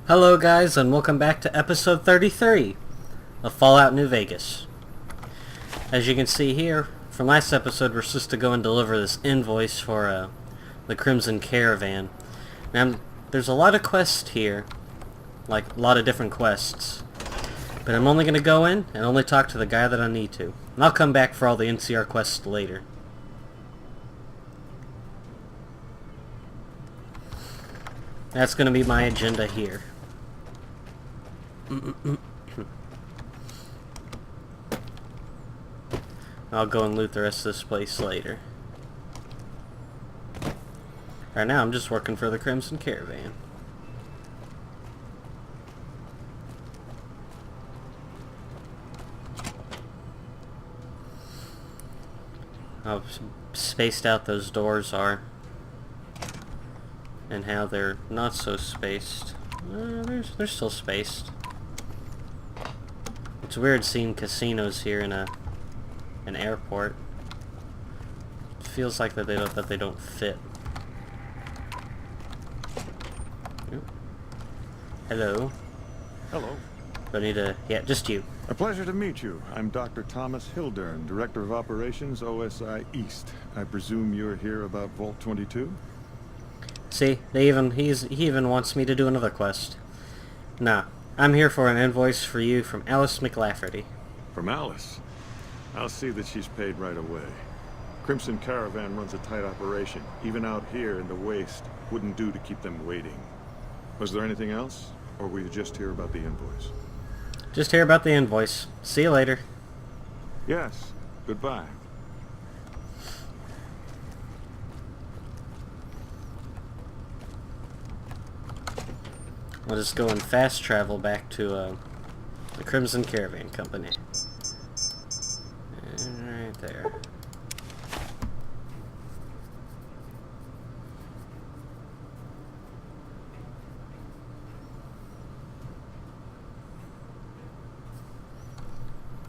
Hello guys, and welcome back to episode 33 of Fallout New Vegas. As you can see here, from last episode we're supposed to go and deliver this invoice for the Crimson Caravan. Now, there's a lot of quests here, like a lot of different quests, but I'm only going to go in and only talk to the guy that I need to. And I'll come back for all the NCR quests later. That's going to be my agenda here. I'll go and loot the rest of this place later. Right now I'm just working for the Crimson Caravan. How spaced out those doors are. And how they're not so spaced. They're still spaced. It's weird seeing casinos here in an airport. It feels like that they don't fit. Ooh. Hello. Hello. Do I need to... Yeah, just you. A pleasure to meet you. I'm Dr. Thomas Hildern, Director of Operations, OSI East. I presume you're here about Vault 22? See, he even wants me to do another quest. Nah, I'm here for an invoice for you from Alice McLafferty. From Alice? I'll see that she's paid right away. Crimson Caravan runs a tight operation. Even out here in the waste, wouldn't do to keep them waiting. Was there anything else? Or were you just here about the invoice? Just hear about the invoice. See you later. Yes. Goodbye. I'll just go and fast travel back to the Crimson Caravan Company. And right there.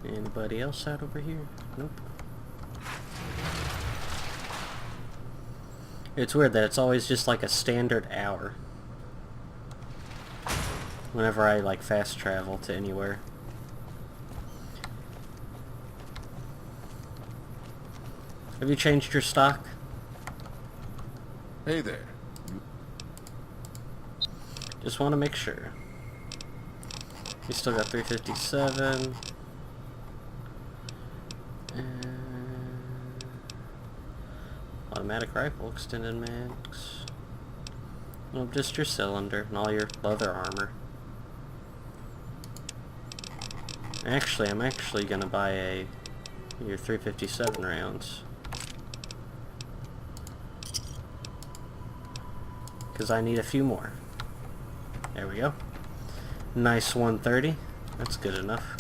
Anybody else out over here? Nope. It's weird that it's always just like a standard hour whenever I like fast travel to anywhere. Have you changed your stock? Hey there. Just want to make sure. We still got 357. And automatic rifle, extended mags. Well, just your cylinder and all your leather armor. Actually, I'm actually gonna buy your 357 rounds. Because I need a few more. There we go. Nice 130. That's good enough.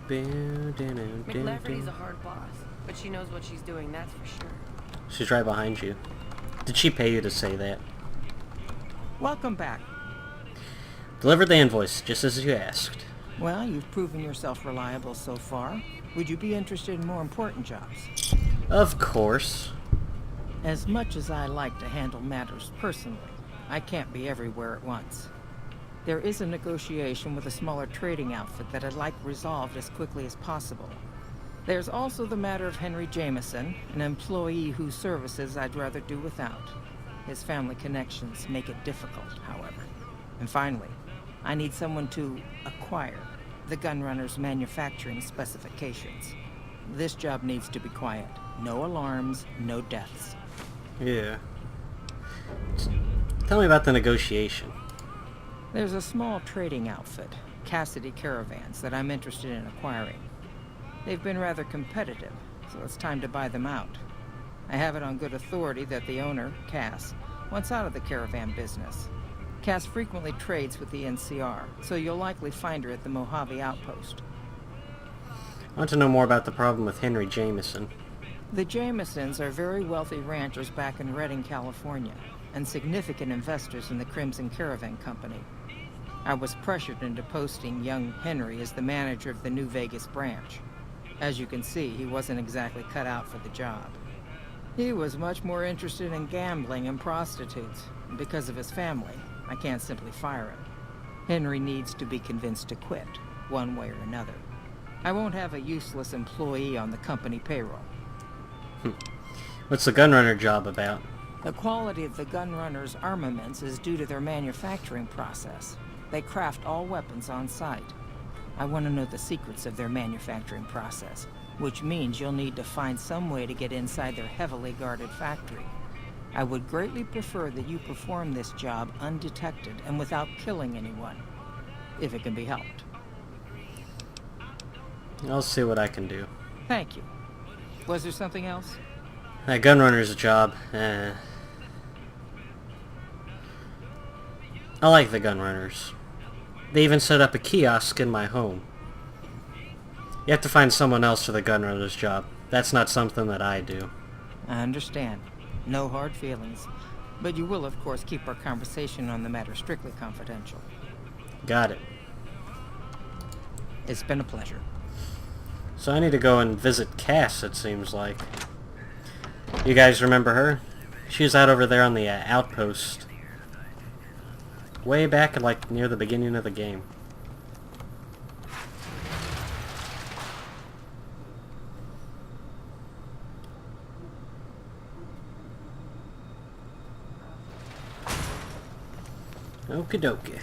McLafferty's a hard boss, but she knows what she's doing, that's for sure. She's right behind you. Did she pay you to say that? Welcome back. Delivered the invoice, just as you asked. Well, you've proven yourself reliable so far. Would you be interested in more important jobs? Of course. As much as I like to handle matters personally, I can't be everywhere at once. There is a negotiation with a smaller trading outfit that I'd like resolved as quickly as possible. There's also the matter of Henry Jameson, an employee whose services I'd rather do without. His family connections make it difficult, however. And finally, I need someone to acquire the gunrunner's manufacturing specifications. This job needs to be quiet. No alarms, no deaths. Yeah. Tell me about the negotiation. There's a small trading outfit, Cassidy Caravans, that I'm interested in acquiring. They've been rather competitive, so it's time to buy them out. I have it on good authority that the owner, Cass, wants out of the caravan business. Cass frequently trades with the NCR, so you'll likely find her at the Mojave outpost. I want to know more about the problem with Henry Jameson. The Jamesons are very wealthy ranchers back in Redding, California, and significant investors in the Crimson Caravan Company. I was pressured into posting young Henry as the manager of the New Vegas branch. As you can see, he wasn't exactly cut out for the job. He was much more interested in gambling and prostitutes. Because of his family, I can't simply fire him. Henry needs to be convinced to quit, one way or another. I won't have a useless employee on the company payroll. What's the gunrunner job about? The quality of the gunrunners' armaments is due to their manufacturing process. They craft all weapons on site. I want to know the secrets of their manufacturing process, which means you'll need to find some way to get inside their heavily guarded factory. I would greatly prefer that you perform this job undetected and without killing anyone, if it can be helped. I'll see what I can do. Thank you. Was there something else? That gunrunner's job, I like the gunrunners. They even set up a kiosk in my home. You have to find someone else for the gunrunner's job. That's not something that I do. I understand. No hard feelings. But you will, of course, keep our conversation on the matter strictly confidential. Got it. It's been a pleasure. So I need to go and visit Cass, it seems like. You guys remember her? She was out over there on the outpost. Way back, like, near the beginning of the game. Okie dokie.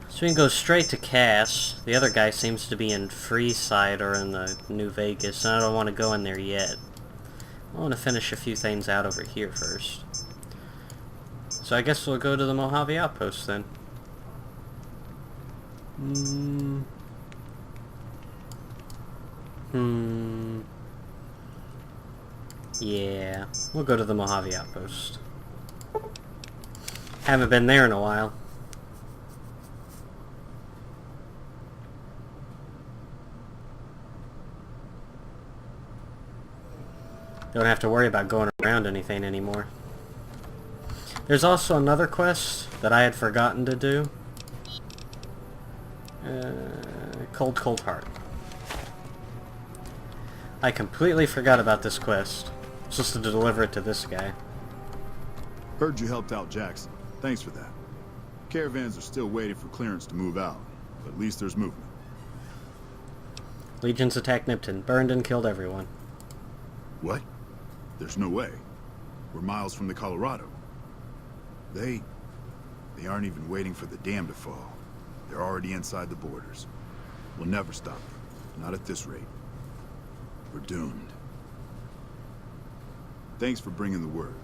So we can go straight to Cass. The other guy seems to be in Freeside or in the New Vegas, and I don't want to go in there yet. I want to finish a few things out over here first. So I guess we'll go to the Mojave Outpost then. Yeah, we'll go to the Mojave Outpost. Haven't been there in a while. Don't have to worry about going around anything anymore. There's also another quest that I had forgotten to do. Cold Heart. I completely forgot about this quest. Just to deliver it to this guy. Heard you helped out Jackson. Thanks for that. Caravans are still waiting for clearance to move out, but at least there's movement. Legions attacked Nipton. Burned and killed everyone. What? There's no way. We're miles from the Colorado. They aren't even waiting for the dam to fall. They're already inside the borders. We'll never stop them. Not at this rate. We're doomed. Thanks for bringing the word.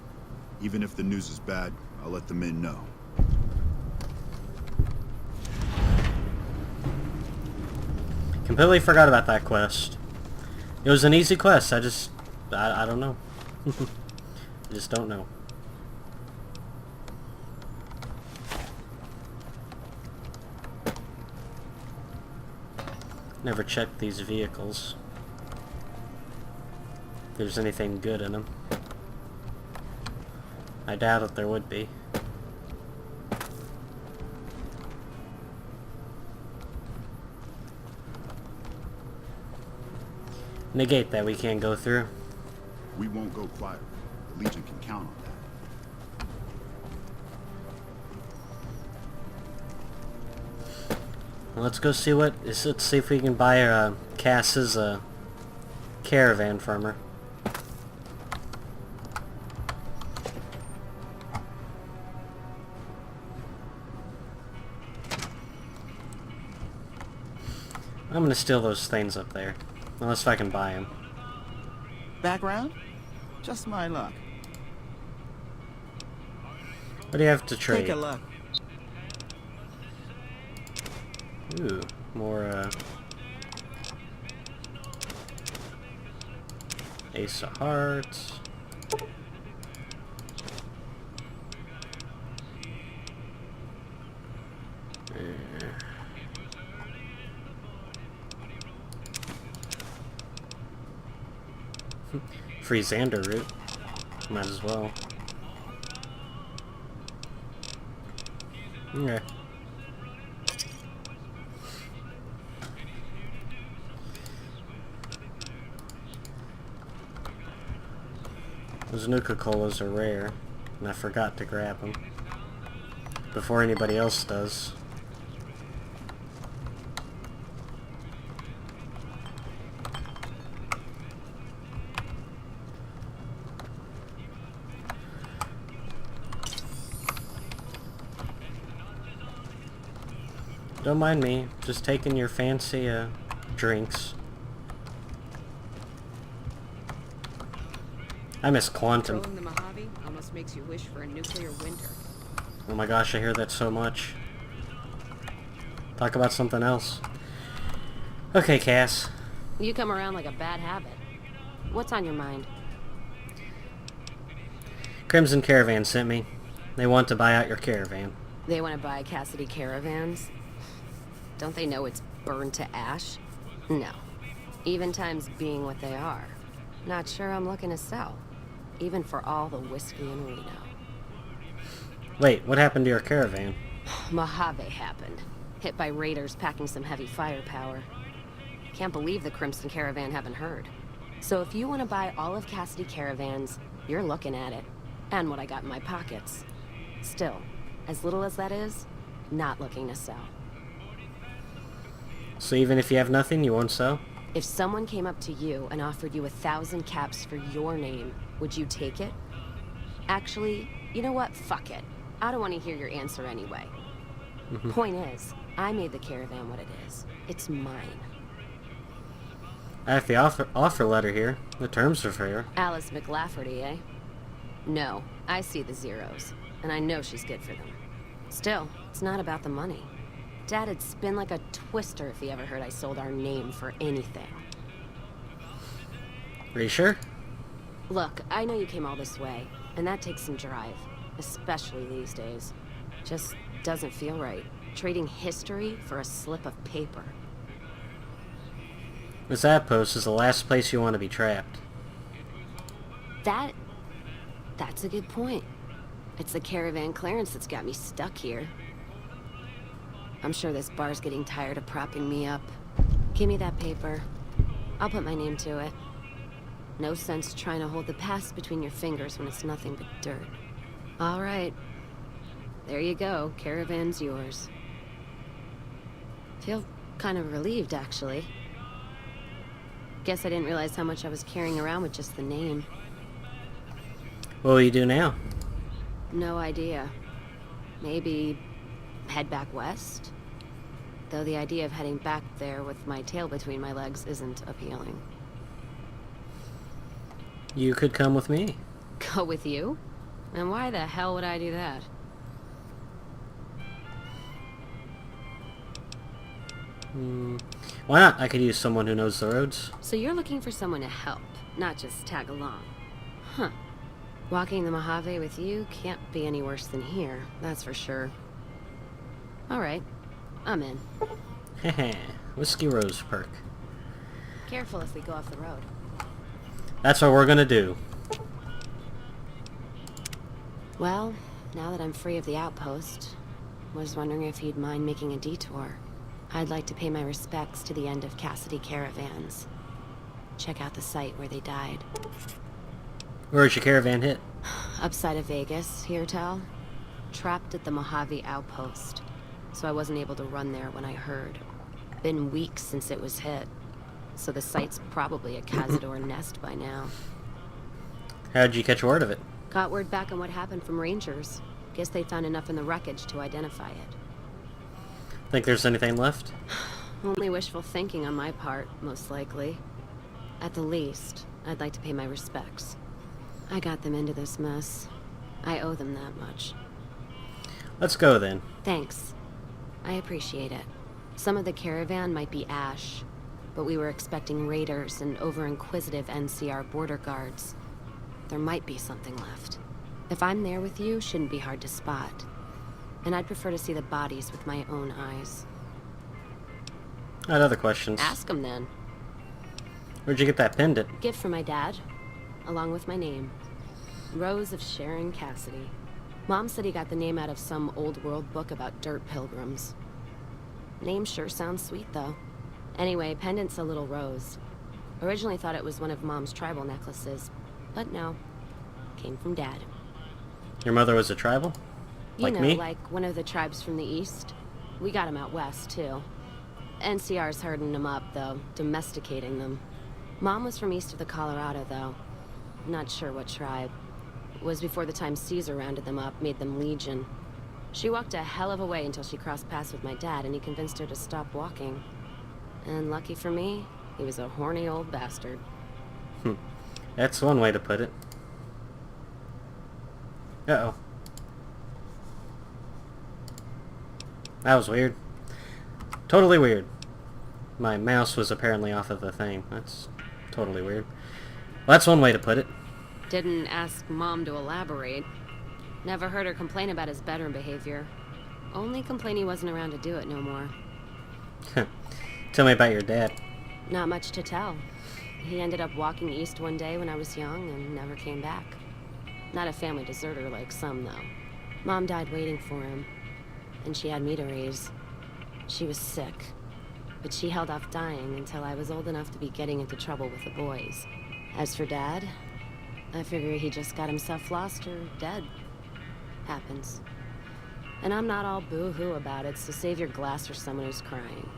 Even if the news is bad, I'll let the men know. Completely forgot about that quest. It was an easy quest. I don't know. I just don't know. Never checked these vehicles. If there's anything good in them. I doubt that there would be. Negate that we can't go through. We won't go quiet. The Legion can count on that. Well, let's go see let's see if we can buy Cass's caravan from her. I'm gonna steal those things up there. Unless I can buy them. Background? Just my luck. What do you have to trade? Take a look. Ooh, more Ace of Hearts. Free Xander route. Might as well. Okay. Those Nuka-Colas are rare, and I forgot to grab them before anybody else does. Don't mind me, just taking your fancy drinks. I miss Quantum. Throwing the Mojave almost makes you wish for a nuclear winter. Oh my gosh, I hear that so much. Talk about something else. Okay, Cass. You come around like a bad habit. What's on your mind? Crimson Caravan sent me. They want to buy out your caravan. They want to buy Cassidy Caravans? Don't they know it's burned to ash? No. Even times being what they are. Not sure I'm looking to sell. Even for all the whiskey in Reno. Wait, what happened to your caravan? Mojave happened. Hit by raiders packing some heavy firepower. Can't believe the Crimson Caravan haven't heard. So if you want to buy all of Cassidy Caravans, you're looking at it. And what I got in my pockets. Still, as little as that is, not looking to sell. So even if you have nothing, you won't sell? If someone came up to you and offered you 1,000 caps for your name, would you take it? Actually, you know what? Fuck it. I don't want to hear your answer anyway. Point is, I made the caravan what it is. It's mine. I have the offer letter here. The terms are fair. Alice McLafferty, eh? No, I see the zeros, and I know she's good for them. Still, it's not about the money. Dad'd spin like a twister if he ever heard I sold our name for anything. Are you sure? Look, I know you came all this way, and that takes some drive, especially these days. Just doesn't feel right. Trading history for a slip of paper. This outpost is the last place you want to be trapped. That's a good point. It's the caravan clearance that's got me stuck here. I'm sure this bar's getting tired of propping me up. Give me that paper. I'll put my name to it. No sense trying to hold the past between your fingers when it's nothing but dirt. All right. There you go. Caravan's yours. Feel kind of relieved, actually. Guess I didn't realize how much I was carrying around with just the name. What will you do now? No idea. Maybe head back west? Though the idea of heading back there with my tail between my legs isn't appealing. You could come with me. Go with you? And why the hell would I do that? Why not? I could use someone who knows the roads. So you're looking for someone to help, not just tag along. Huh. Walking the Mojave with you can't be any worse than here, that's for sure. Alright, I'm in. Heh, Whiskey Rose perk. Careful if we go off the road. That's what we're gonna do. Well, now that I'm free of the outpost, was wondering if you'd mind making a detour. I'd like to pay my respects to the end of Cassidy Caravans. Check out the site where they died. Where's your caravan hit? Upside of Vegas, hear tell? Trapped at the Mojave outpost. So I wasn't able to run there when I heard. Been weeks since it was hit. So the site's probably a Cazador nest by now. How'd you catch word of it? Got word back on what happened from Rangers. Guess they found enough in the wreckage to identify it. Think there's anything left? Only wishful thinking on my part, most likely. At the least, I'd like to pay my respects. I got them into this mess. I owe them that much. Let's go then. Thanks. I appreciate it. Some of the caravan might be ash, but we were expecting raiders and over-inquisitive NCR border guards. There might be something left. If I'm there with you, shouldn't be hard to spot. And I'd prefer to see the bodies with my own eyes. I had other questions. Ask them then. Where'd you get that pendant? Gift from my dad, along with my name. Rose of Sharon Cassidy. Mom said he got the name out of some old world book about dirt pilgrims. Name sure sounds sweet, though. Anyway, pendant's a little rose. Originally thought it was one of Mom's tribal necklaces, but no. Came from Dad. Your mother was a tribal? You Like know, me? like one of the tribes from the east. We got 'em out west, too. NCR's herding them up, though, domesticating them. Mom was from east of the Colorado, though. Not sure what tribe. It was before the time Caesar rounded them up, made them legion. She walked a hell of a way until she crossed paths with my dad, and he convinced her to stop walking. And lucky for me, he was a horny old bastard. That's one way to put it. Uh-oh. That was weird. Totally weird. My mouse was apparently off of the thing. That's totally weird. Well, that's one way to put it. Didn't ask Mom to elaborate. Never heard her complain about his bedroom behavior. Only complain he wasn't around to do it no more. Tell me about your dad. Not much to tell. He ended up walking east one day when I was young and never came back. Not a family deserter like some, though. Mom died waiting for him, and she had me to raise. She was sick, but she held off dying until I was old enough to be getting into trouble with the boys. As for Dad, I figure he just got himself lost or dead. Happens. And I'm not all boo-hoo about it, so save your glass for someone who's crying.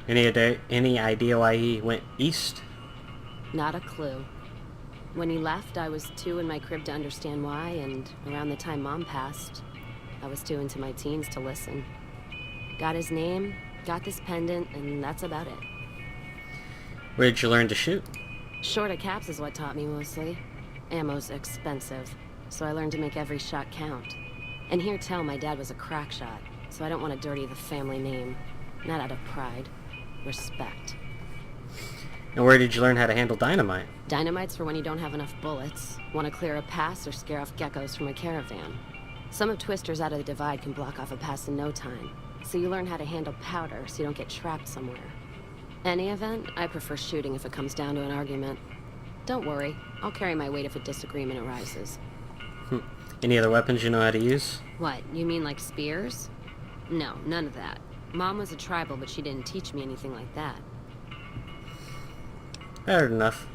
Any idea why he went east? Not a clue. When he left, I was too in my crib to understand why, and around the time Mom passed, I was too into my teens to listen. Got his name, got this pendant, and that's about it. Where did you learn to shoot? Short of caps is what taught me mostly. Ammo's expensive, so I learned to make every shot count. And hear tell my dad was a crack shot, so I don't want to dirty the family name. Not out of pride. Respect. And where did you learn how to handle dynamite? Dynamite's for when you don't have enough bullets, want to clear a pass or scare off geckos from a caravan. Some of Twister's out of the divide can block off a pass in no time, so you learn how to handle powder so you don't get trapped somewhere. Any event, I prefer shooting if it comes down to an argument. Don't worry, I'll carry my weight if a disagreement arises. Any other weapons you know how to use? What, you mean like spears? No, none of that. Mom was a tribal, but she didn't teach me anything like that. I heard enough.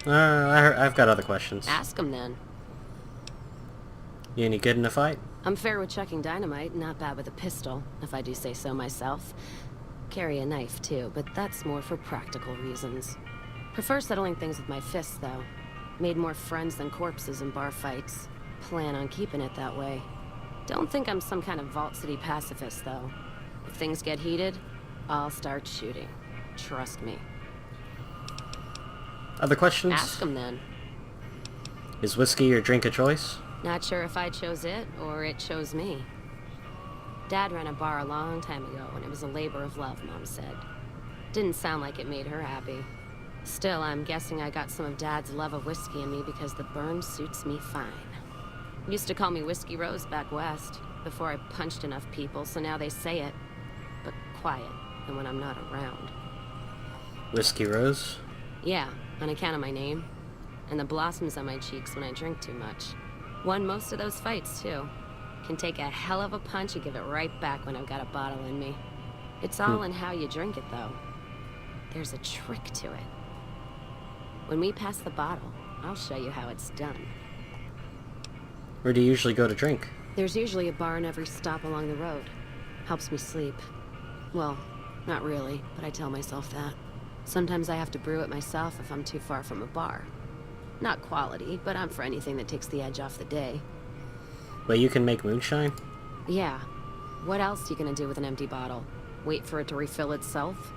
I've got other questions. Ask him then. You any good in a fight? I'm fair with chucking dynamite, not bad with a pistol, if I do say so myself. Carry a knife, too, but that's more for practical reasons. Prefer settling things with my fists, though. Made more friends than corpses in bar fights. Plan on keeping it that way. Don't think I'm some kind of Vault City pacifist, though. If things get heated, I'll start shooting. Trust me. Other questions? Ask him then. Is whiskey your drink of choice? Not sure if I chose it, or it chose me. Dad ran a bar a long time ago, and it was a labor of love, Mom said. Didn't sound like it made her happy. Still, I'm guessing I got some of Dad's love of whiskey in me because the burn suits me fine. Used to call me Whiskey Rose back west, before I punched enough people, so now they say it. But quiet, and when I'm not around. Whiskey Rose? Yeah, on account of my name. And the blossoms on my cheeks when I drink too much. Won most of those fights, too. Can take a hell of a punch and give it right back when I've got a bottle in me. It's all in how you drink it, though. There's a trick to it. When we pass the bottle, I'll show you how it's done. Where do you usually go to drink? There's usually a bar in every stop along the road. Helps me sleep. Well, not really, but I tell myself that. Sometimes I have to brew it myself if I'm too far from a bar. Not quality, but I'm for anything that takes the edge off the day. But you can make moonshine? Yeah. What else are you gonna do with an empty bottle? Wait for it to refill itself?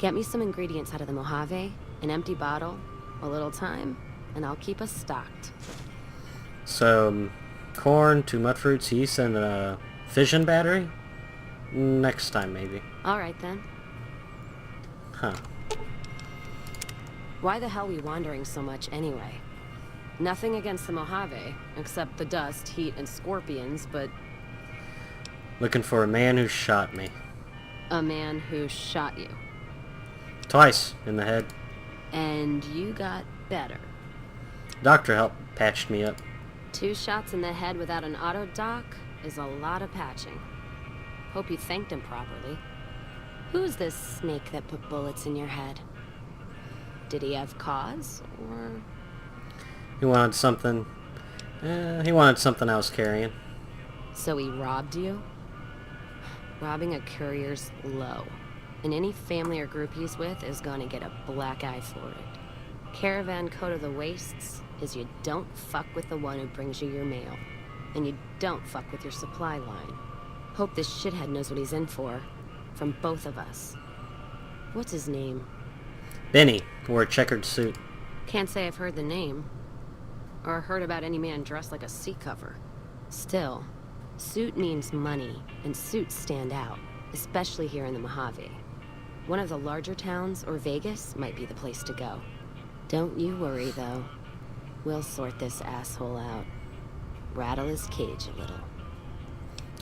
Get me some ingredients out of the Mojave, an empty bottle, a little time, and I'll keep us stocked. So, corn, 2 mudfruits, yeast, and a fission battery? Next time, maybe. Alright then. Huh. Why the hell are we wandering so much anyway? Nothing against the Mojave, except the dust, heat, and scorpions, but... Looking for a man who shot me. A man who shot you. Twice, in the head. And you got better. Doctor helped patched me up. 2 shots in the head without an auto doc is a lot of patching. Hope you thanked him properly. Who's this snake that put bullets in your head? Did he have cause, or... He wanted something... he wanted something I was carrying. So he robbed you? Robbing a courier's low. And any family or group he's with is gonna get a black eye for it. Caravan code of the wastes is you don't fuck with the one who brings you your mail. And you don't fuck with your supply line. Hope this shithead knows what he's in for. From both of us. What's his name? Benny wore a checkered suit. Can't say I've heard the name. Or heard about any man dressed like a seat cover. Still, suit means money, and suits stand out. Especially here in the Mojave. One of the larger towns, or Vegas, might be the place to go. Don't you worry, though. We'll sort this asshole out. Rattle his cage a little.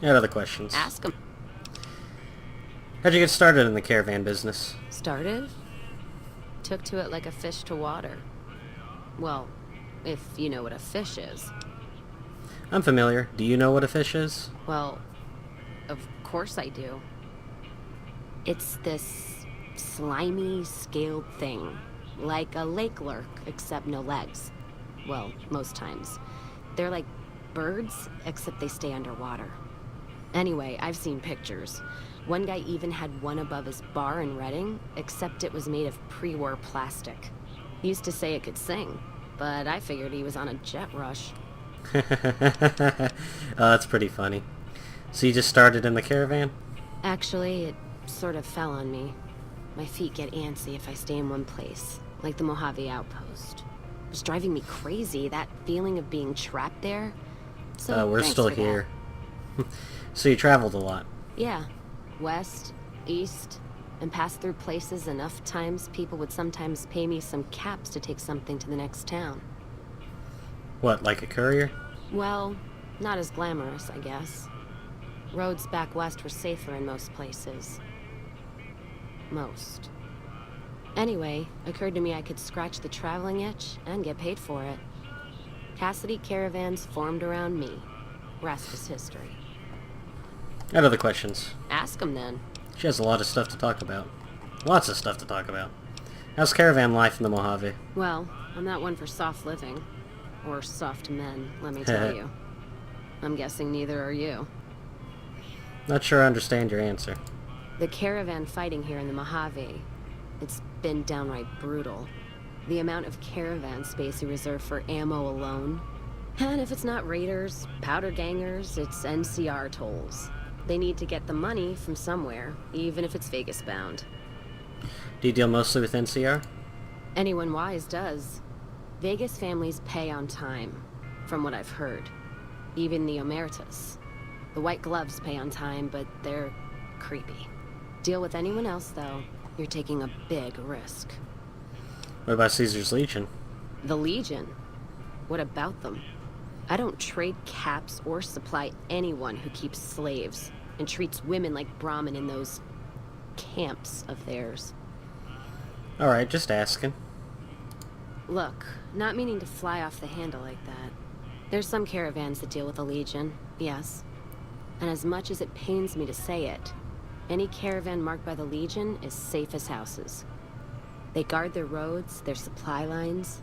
I had other questions. Ask him. How'd you get started in the caravan business? Started? Took to it like a fish to water. Well, if you know what a fish is. I'm familiar. Do you know what a fish is? Well, of course I do. It's this slimy, scaled thing. Like a lake lurk, except no legs. Well, most times. They're like birds, except they stay underwater. Anyway, I've seen pictures. One guy even had one above his bar in Reading, except it was made of pre-war plastic. He used to say it could sing, but I figured he was on a jet rush. Oh, that's pretty funny. So you just started in the caravan? Actually, it sort of fell on me. My feet get antsy if I stay in one place, like the Mojave Outpost. It was driving me crazy, that feeling of being trapped there. So We're thanks still for here. So you traveled a lot? Yeah. West, east, and passed through places enough times people would sometimes pay me some caps to take something to the next town. What, like a courier? Well, not as glamorous, I guess. Roads back west were safer in most places. Most. Anyway, occurred to me I could scratch the traveling itch and get paid for it. Cassidy caravans formed around me. Rest is history. I had other questions. Ask him then. She has a lot of stuff to talk about. Lots of stuff to talk about. How's caravan life in the Mojave? Well, I'm not one for soft living. Or soft men, let me tell you. I'm guessing neither are you. Not sure I understand your answer. The caravan fighting here in the Mojave, it's been downright brutal. The amount of caravan space you reserve for ammo alone. And if it's not raiders, powder gangers, it's NCR tolls. They need to get the money from somewhere, even if it's Vegas bound. Do you deal mostly with NCR? Anyone wise does. Vegas families pay on time, from what I've heard. Even the Emeritus. The White Gloves pay on time, but they're creepy. Deal with anyone else, though, you're taking a big risk. What about Caesar's Legion? The Legion? What about them? I don't trade caps or supply anyone who keeps slaves and treats women like Brahmin in those camps of theirs. Alright, just asking. Look, not meaning to fly off the handle like that. There's some caravans that deal with the Legion, yes. And as much as it pains me to say it, any caravan marked by the Legion is safe as houses. They guard their roads, their supply lines.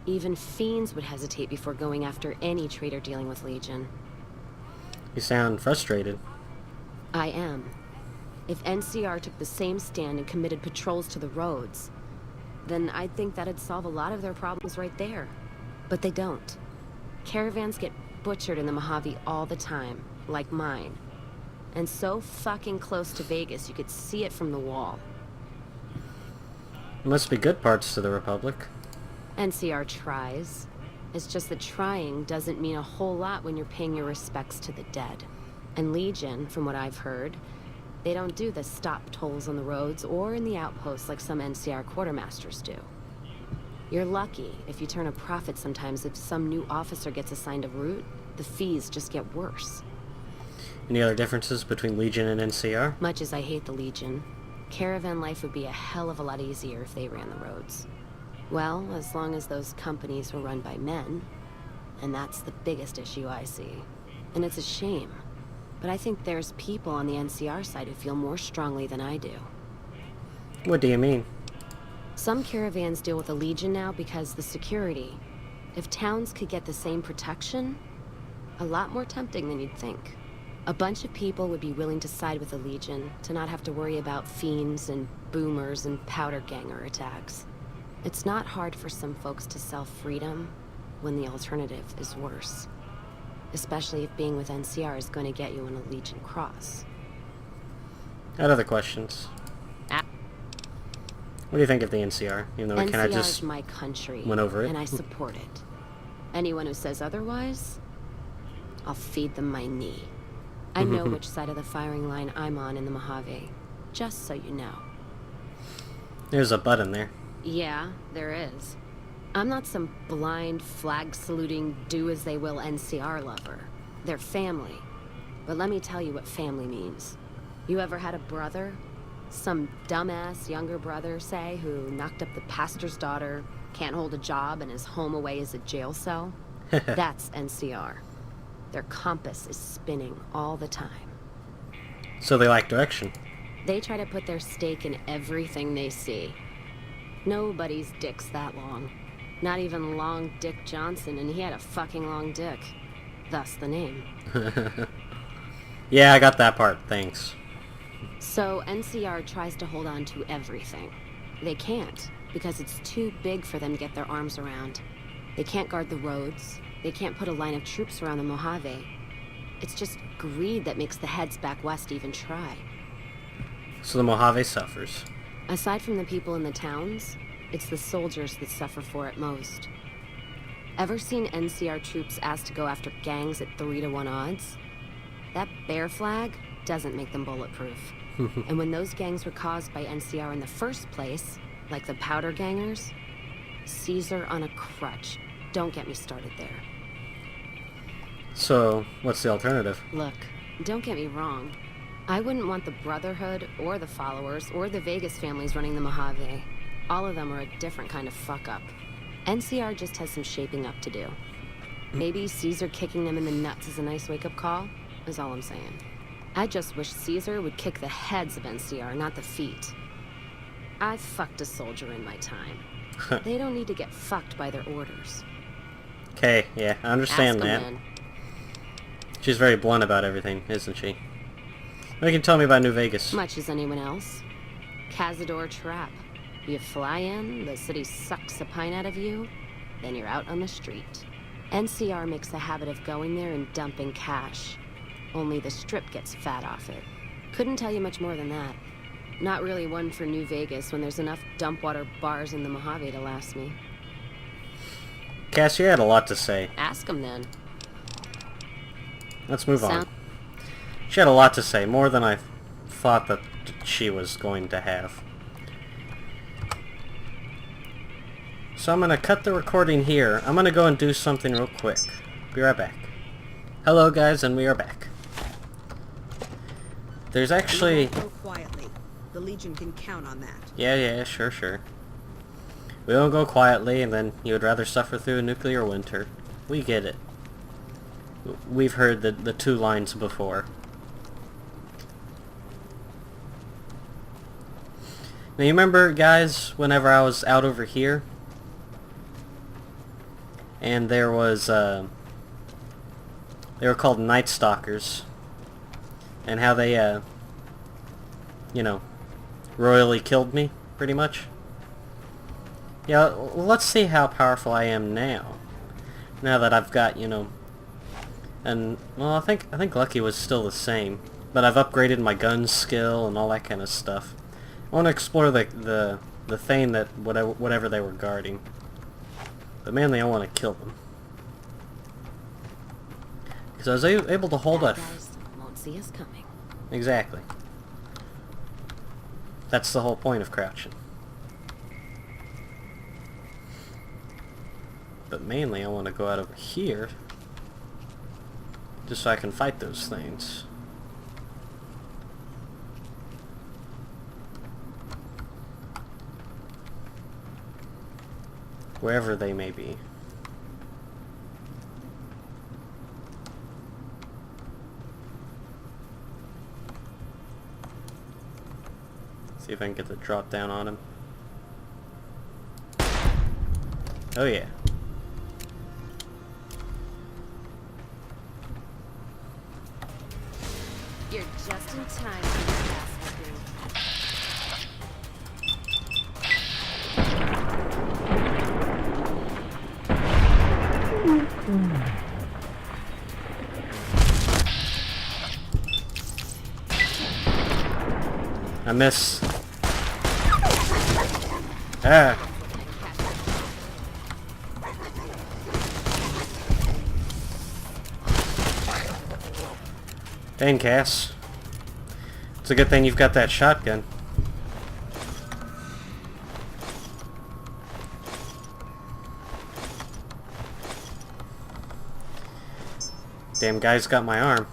Even fiends would hesitate before going after any trader dealing with Legion. You sound frustrated. I am. If NCR took the same stand and committed patrols to the roads, then I'd think that'd solve a lot of their problems right there. But they don't. Caravans get butchered in the Mojave all the time, like mine. And so fucking close to Vegas you could see it from the wall. There must be good parts to the Republic. NCR tries. It's just that trying doesn't mean a whole lot when you're paying your respects to the dead. And Legion, from what I've heard, they don't do the stop tolls on the roads or in the outposts like some NCR quartermasters do. You're lucky if you turn a profit sometimes. If some new officer gets assigned a route, the fees just get worse. Any other differences between Legion and NCR? Much as I hate the Legion, caravan life would be a hell of a lot easier if they ran the roads. Well, as long as those companies were run by men. And that's the biggest issue I see. And it's a shame. But I think there's people on the NCR side who feel more strongly than I do. What do you mean? Some caravans deal with the Legion now because the security. If towns could get the same protection, a lot more tempting than you'd think. A bunch of people would be willing to side with the Legion to not have to worry about fiends and boomers and powder ganger attacks. It's not hard for some folks to sell freedom when the alternative is worse. Especially if being with NCR is going to get you an a Legion cross. I had other questions. What do you think of the NCR? Even though we kind of NCR just is my country, went over it. and I support it. Anyone who says otherwise, I'll feed them my knee. I know which side of the firing line I'm on in the Mojave, just so you know. There's a button there. Yeah, there is. I'm not some blind, flag-saluting, do-as-they-will NCR lover. They're family. But let me tell you what family means. You ever had a brother? Some dumbass younger brother, say, who knocked up the pastor's daughter, can't hold a job, and is home away as a jail cell? That's NCR. Their compass is spinning all the time. So they like direction. They try to put their stake in everything they see. Nobody's dick's that long. Not even Long Dick Johnson, and he had a fucking long dick. Thus the name. Yeah, I got that part, thanks. So NCR tries to hold on to everything. They can't, because it's too big for them to get their arms around. They can't guard the roads. They can't put a line of troops around the Mojave. It's just greed that makes the heads back west even try. So the Mojave suffers. Aside from the people in the towns, it's the soldiers that suffer for it most. Ever seen NCR troops asked to go after gangs at 3-to-1 odds? That bear flag doesn't make them bulletproof. And when those gangs were caused by NCR in the first place, like the powder gangers, Caesar on a crutch. Don't get me started there. So, what's the alternative? Look, don't get me wrong. I wouldn't want the Brotherhood, or the Followers, or the Vegas families running the Mojave. All of them are a different kind of fuck-up. NCR just has some shaping up to do. Maybe Caesar kicking them in the nuts is a nice wake-up call, is all I'm saying. I just wish Caesar would kick the heads of NCR, not the feet. I've fucked a soldier in my time. They don't need to get fucked by their orders. Okay, yeah, I understand Ask 'em that. then. She's very blunt about everything, isn't she? What can you tell me about New Vegas? Much as anyone else. Cazador trap. You fly in, the city sucks a pint out of you, then you're out on the street. NCR makes a habit of going there and dumping cash. Only the Strip gets fat off it. Couldn't tell you much more than that. Not really one for New Vegas when there's enough dump water bars in the Mojave to last me. Cass, you had a lot to say. Ask 'em then. Let's move on. Sound- She had a lot to say, more than I thought that she was going to have. So I'm going to cut the recording here. I'm going to go and do something real quick. Be right back. Hello guys, and we are back. There's actually... Go quietly. The Legion can count on that. Yeah, sure. We don't go quietly, and then you would rather suffer through a nuclear winter. We get it. We've heard the two lines before. Now you remember, guys, whenever I was out over here, and there was, they were called Nightstalkers, and how they, you know, royally killed me, pretty much? Yeah, well, let's see how powerful I am now. Now that I've got, you know, and, well, I think Lucky was still the same, but I've upgraded my gun skill and all that kind of stuff. I want to explore the thing that, whatever they were guarding. But mainly I want to kill them. Because I was able to hold Bad a... guys won't see us coming. Exactly. That's the whole point of crouching. But mainly I want to go out over here, just so I can fight those things. Wherever they may be. See if I can get the drop down on him. Oh yeah. time for this ass whipping. I miss. Ah. Dang, Cass. It's a good thing you've got that shotgun. Damn guy's got my arm.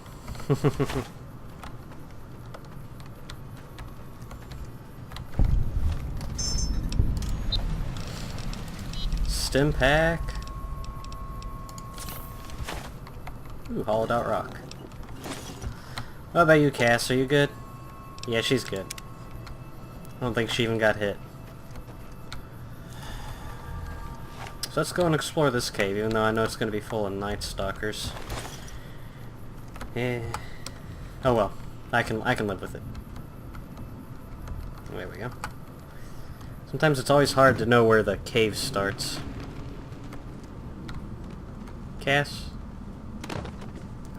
Stim pack. Ooh, hollowed out rock. What about you, Cass? Are you good? Yeah, she's good. I don't think she even got hit. So let's go and explore this cave, even though I know it's going to be full of Nightstalkers. Eh. Oh well, I can live with it. There we go. Sometimes it's always hard to know where the cave starts. Cass?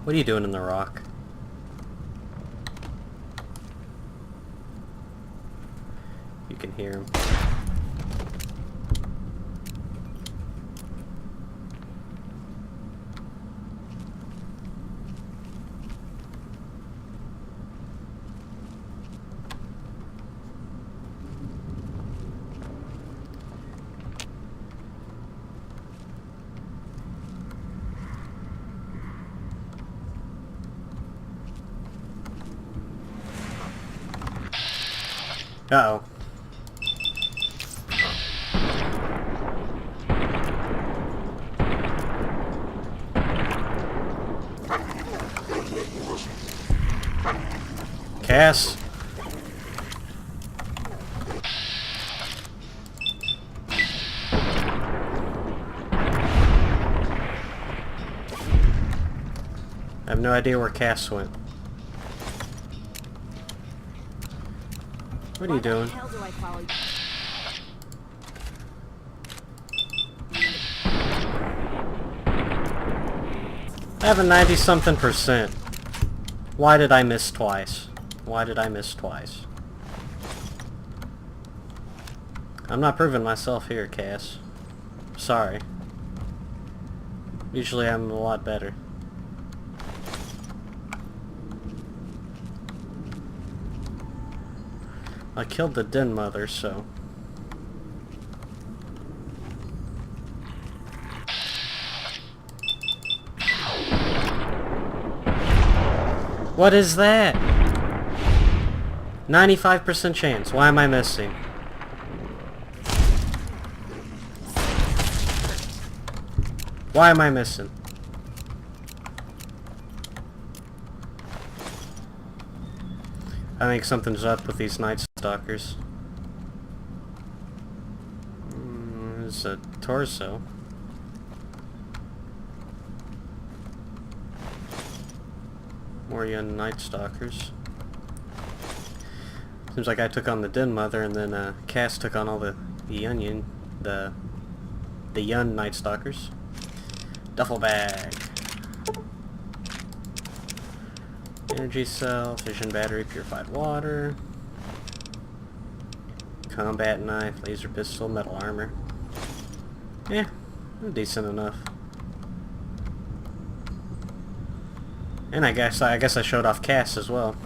What are you doing in the rock? You can hear him. Uh-oh. Cass? I have no idea where Cass went. What are you doing? Why the hell do I follow you? I have a 90-something%. Why did I miss twice? Why did I miss twice? I'm not proving myself here, Cass. Sorry. Usually I'm a lot better. I killed the den mother, so... What is that? 95% chance. Why am I missing? Why am I missing? I think something's up with these Nightstalkers. There's a torso. More young Nightstalkers. Seems like I took on the Den Mother, and then Cass took on all the young Nightstalkers. Duffel bag. Energy cell, fission battery, purified water. Combat knife, laser pistol, metal armor. Yeah, decent enough. And I guess I showed off Cass as well.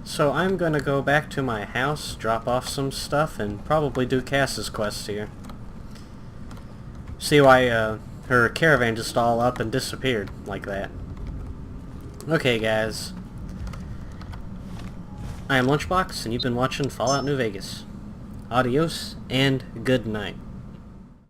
So I'm gonna go back to my house, drop off some stuff, and probably do Cass's quest here. See why her caravan just all up and disappeared like that. Okay guys, I am Lunchbox, and you've been watching Fallout New Vegas. Adios, and good night.